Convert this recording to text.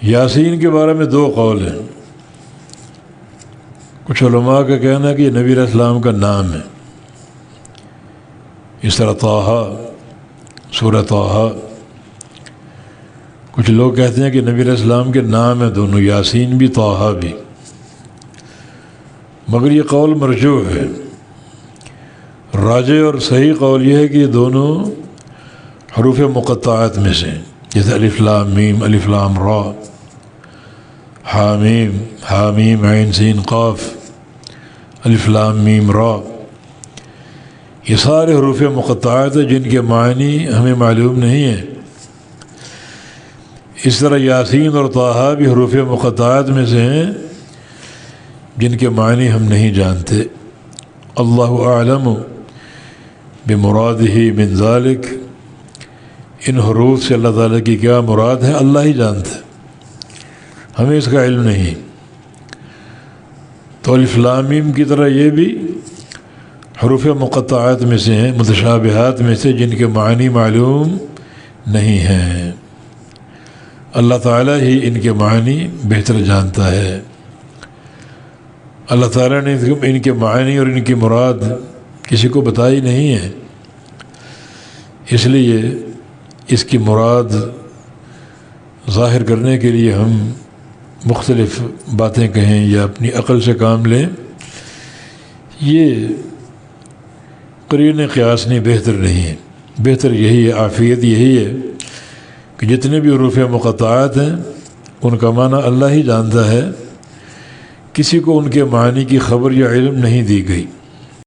یاسین کے بارے میں دو قول ہیں. کچھ علماء کا کہنا ہے کہ یہ نبی علیہ السلام کا نام ہے، اس طرح طٰہٰ، سورہ طٰہٰ. کچھ لوگ کہتے ہیں کہ نبی علیہ السلام کے نام ہیں دونوں، یاسین بھی طٰہٰ بھی، مگر یہ قول مرجوح ہے. راجح اور صحیح قول یہ ہے کہ یہ دونوں حروف مقطعات میں سے، جیسے الف لام میم، الف لام را، حامیم، حامیم عین سین قاف، الف لام میم را، یہ سارے حروف مقطعات ہیں جن کے معنی ہمیں معلوم نہیں ہیں. اس طرح یاسین اور طٰہٰ بھی حروف مقطعات میں سے ہیں جن کے معنی ہم نہیں جانتے. اللہ اعلم بمرادہ من ذالک، ان حروف سے اللہ تعالیٰ کی کیا مراد ہے اللہ ہی جانتا ہے، ہمیں اس کا علم نہیں. تو الف لام میم کی طرح یہ بھی حروف مقطعات میں سے ہیں، متشابہات میں سے جن کے معنی معلوم نہیں ہیں. اللہ تعالیٰ ہی ان کے معنی بہتر جانتا ہے. اللہ تعالیٰ نے ان کے معنی اور ان کی مراد کسی کو بتائی نہیں ہے، اس لیے اس کی مراد ظاہر کرنے کے لیے ہم مختلف باتیں کہیں یا اپنی عقل سے کام لیں، یہ قرین قیاس نہیں، بہتر نہیں ہے. بہتر یہی ہے، عافیت یہی ہے کہ جتنے بھی حروف مقطعات ہیں ان کا معنی اللہ ہی جانتا ہے، کسی کو ان کے معنی کی خبر یا علم نہیں دی گئی.